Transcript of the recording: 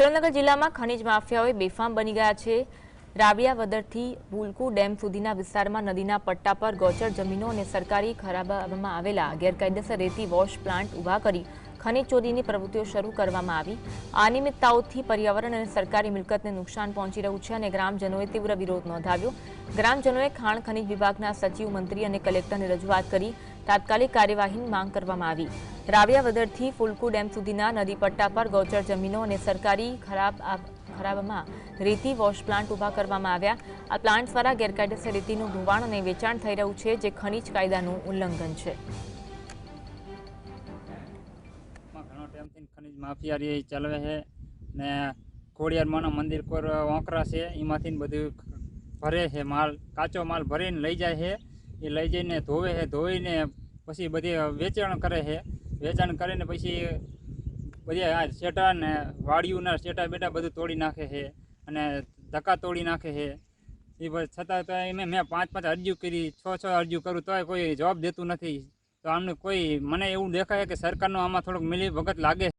સુરેન્દ્રનગર જિલ્લામાં ખનીજ માફિયાઓએ બેફામ બની ગયા છે। રાબિયાવદરથી પુલકુ ડેમ સુધીના વિસ્તારમાં નદીના પટ્ટા પર ગોચર જમીનો અને સરકારી ખરાબામાં આવેલા ગેરકાયદેસર રેતી વોશ પ્લાન્ટ ઊભા કરી ખનીજ ચોરીની પ્રવૃત્તિઓ શરૂ કરવામાં આવી। આ અનિયમિતતાઓથી પર્યાવરણ અને સરકારી મિલકતને નુકસાન પહોંચી રહ્યું છે અને ગ્રામજનોએ તીવ્ર વિરોધ નોંધાવ્યો। ગ્રામજનોએ ખાણ ખનીજ વિભાગના સચિવ, મંત્રી અને કલેક્ટરને રજૂઆત કરી તાત્કાલિક કાર્યવાહીની માંગ કરવામાં આવી। રાબિયાવદરથી ફુલકુ ડેમ સુધીના નદી પટ્ટા પર ગોચર જમીનો અને સરકારી ખરાબામાં રેતી વોશ પ્લાન્ટ ઊભા કરવામાં આવ્યા। આ પ્લાન્ટ દ્વારા ગેરકાયદેસર રેતીનું ધોવાણ અને વેચાણ થઈ રહ્યું છે, જે ખનીજ કાયદાનું ઉલ્લંઘન છે। ઘણો ટાઈમથી ખનીજ માફિયા ચાલવે છે ને ખોડિયારમાંના મંદિર પર ઓંકરા છે, એમાંથી બધું ભરે છે માલ, કાચો માલ ભરીને લઈ જાય છે। એ લઈ જઈને ધોવે છે, ધોઈને પછી બધી વેચાણ કરે છે। વેચાણ કરીને પછી બધી આ શેટા ને વાડીઓના શેટા બેટા બધું તોડી નાખે છે અને ધક્કા તોડી નાખે છે। એ છતાં તો મેં 5 અરજીઓ કરી, 6 અરજીઓ કરું તોય કોઈ જવાબ દેતું નથી। તો આમને કોઈ મને એવું દેખાય કે સરકારનો આમાં થોડોક મિલી ભગત લાગે।